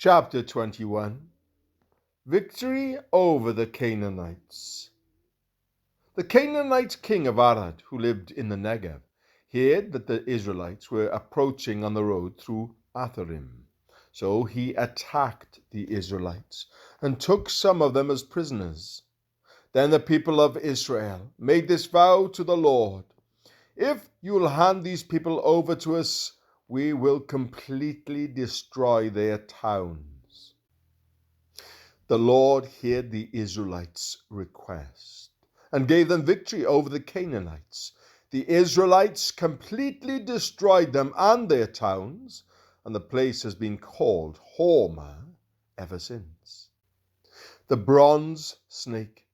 Chapter 21. Victory over the Canaanites. The Canaanite king of Arad, who lived in the Negev, heard that the Israelites were approaching on the road through Atharim. So he attacked the Israelites and took some of them as prisoners. Then the people of Israel made this vow to the Lord: "If you will hand these people over to us, we will completely destroy their towns." The Lord heard the Israelites' request and gave them victory over the Canaanites. The Israelites completely destroyed them and their towns, and the place has been called Hormah ever since. The bronze snake.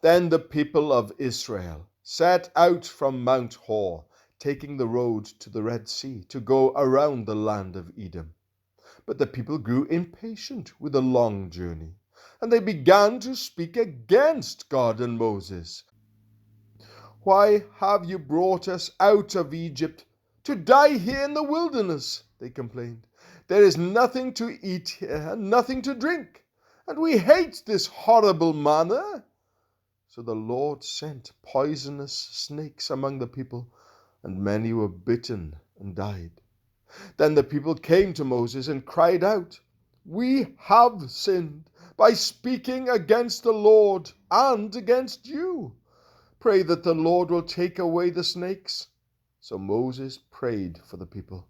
Then the people of Israel set out from Mount Hor, taking the road to the Red Sea to go around the land of Edom. But the people grew impatient with the long journey, and they began to speak against God and Moses. "Why have you brought us out of Egypt to die here in the wilderness?" they complained. "There is nothing to eat here and nothing to drink, and we hate this horrible manna." So the Lord sent poisonous snakes among the people, and many were bitten and died. Then the people came to Moses and cried out, "We have sinned by speaking against the Lord and against you. Pray that the Lord will take away the snakes." So Moses prayed for the people.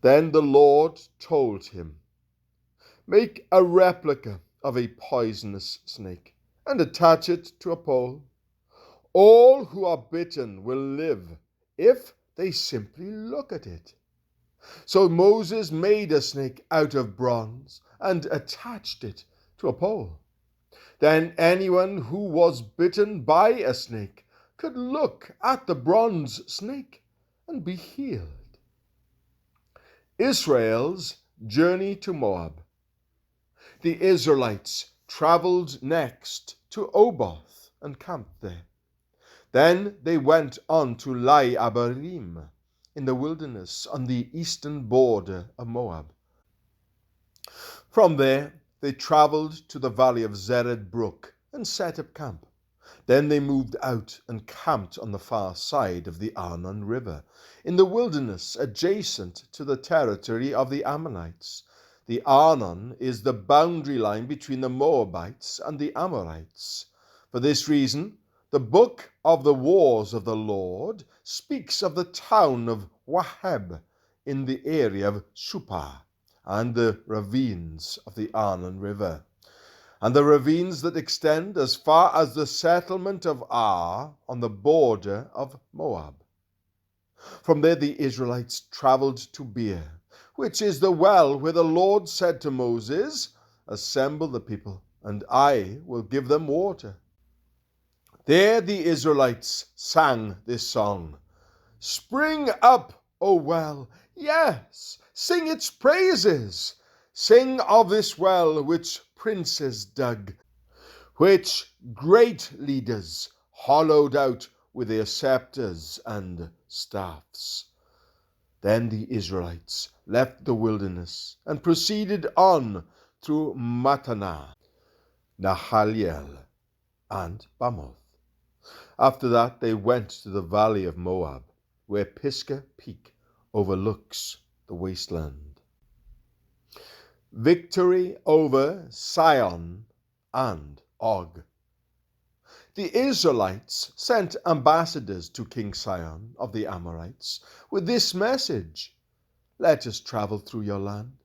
Then the Lord told him, "Make a replica of a poisonous snake and attach it to a pole. All who are bitten will live if they simply look at it." So Moses made a snake out of bronze and attached it to a pole. Then anyone who was bitten by a snake could look at the bronze snake and be healed. Israel's journey to Moab. The Israelites traveled next to Oboth and camped there. Then they went on to Lai Abarim in the wilderness on the eastern border of Moab. From there they traveled to the valley of Zered Brook and set up camp. Then they moved out and camped on the far side of the Arnon River, in the wilderness adjacent to the territory of the Ammonites. The Arnon is the boundary line between the Moabites and the Amorites. For this reason, the book of the Wars of the Lord speaks of the town of Waheb in the area of Shupah and the ravines of the Arnon River, and the ravines that extend as far as the settlement of Ar on the border of Moab. From there the Israelites traveled to Beer, which is the well where the Lord said to Moses, "Assemble the people, and I will give them water." There the Israelites sang this song: "Spring up, O well, yes, sing its praises. Sing of this well which princes dug, which great leaders hollowed out with their scepters and staffs." Then the Israelites left the wilderness and proceeded on through Mattanah, Nahaliel, and Bamoth. After that they went to the valley of Moab, where Pisgah Peak overlooks the wasteland. Victory over Sihon and Og. The Israelites sent ambassadors to King Sihon of the Amorites with this message: "Let us travel through your land.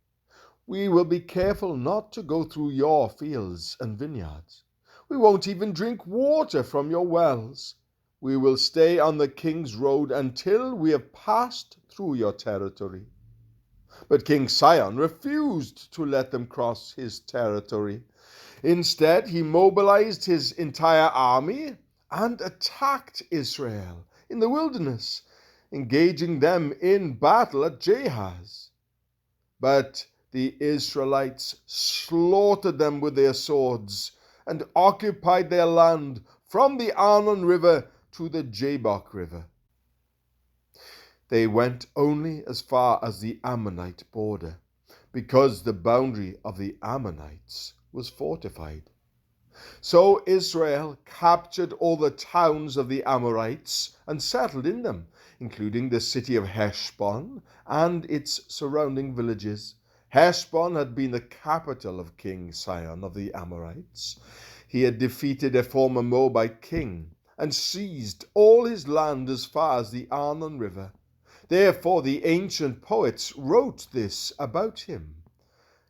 We will be careful not to go through your fields and vineyards. We won't even drink water from your wells. We will stay on the king's road until we have passed through your territory." But King Sihon refused to let them cross his territory. Instead, he mobilized his entire army and attacked Israel in the wilderness, engaging them in battle at Jahaz. But the Israelites slaughtered them with their swords and occupied their land from the Arnon River to the Jabbok River. They went only as far as the Ammonite border, because the boundary of the Ammonites was fortified. So Israel captured all the towns of the Amorites and settled in them, including the city of Heshbon and its surrounding villages. Heshbon had been the capital of King Sihon of the Amorites. He had defeated a former Moabite king and seized all his land as far as the Arnon River. Therefore the ancient poets wrote this about him.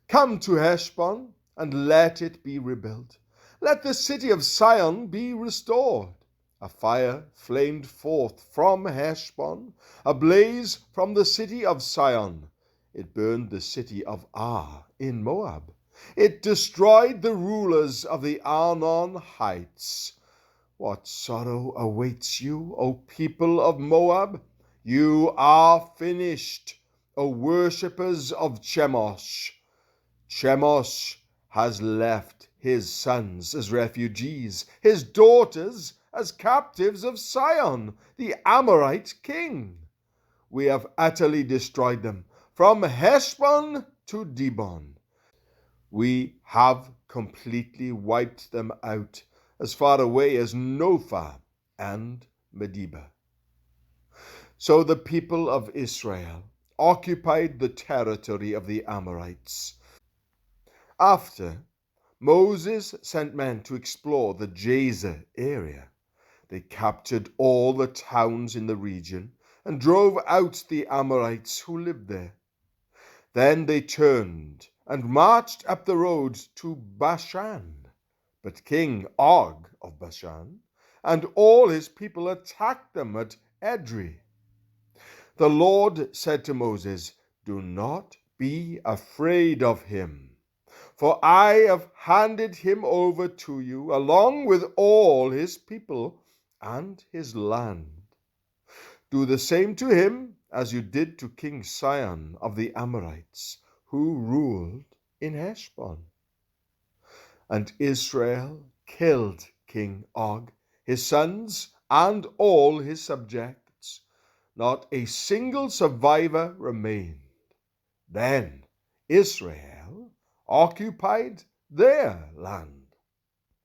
Come to Heshbon, and let it be rebuilt. Let the city of Sihon be restored. A fire flamed forth from Heshbon, a blaze from the city of Sihon. It burned the city of Ar in Moab. It destroyed the rulers of the Arnon heights. What sorrow awaits you, O people of Moab? You are finished, O worshippers of Chemosh. Chemosh has left his sons as refugees, his daughters as captives of Sihon, the Amorite king. We have utterly destroyed them, from Heshbon to Dibon. We have completely wiped them out, as far away as Nophah and Medeba. So the people of Israel occupied the territory of the Amorites. After, Moses sent men to explore the Jazer area. They captured all the towns in the region and drove out the Amorites who lived there. Then they turned and marched up the road to Bashan. But King Og of Bashan and all his people attacked them at Edrei. The Lord said to Moses, "Do not be afraid of him, for I have handed him over to you, along with all his people and his land. Do the same to him as you did to King Sihon of the Amorites, who ruled in Heshbon." And Israel killed King Og, his sons, and all his subjects. Not a single survivor remained. Then Israel occupied their land.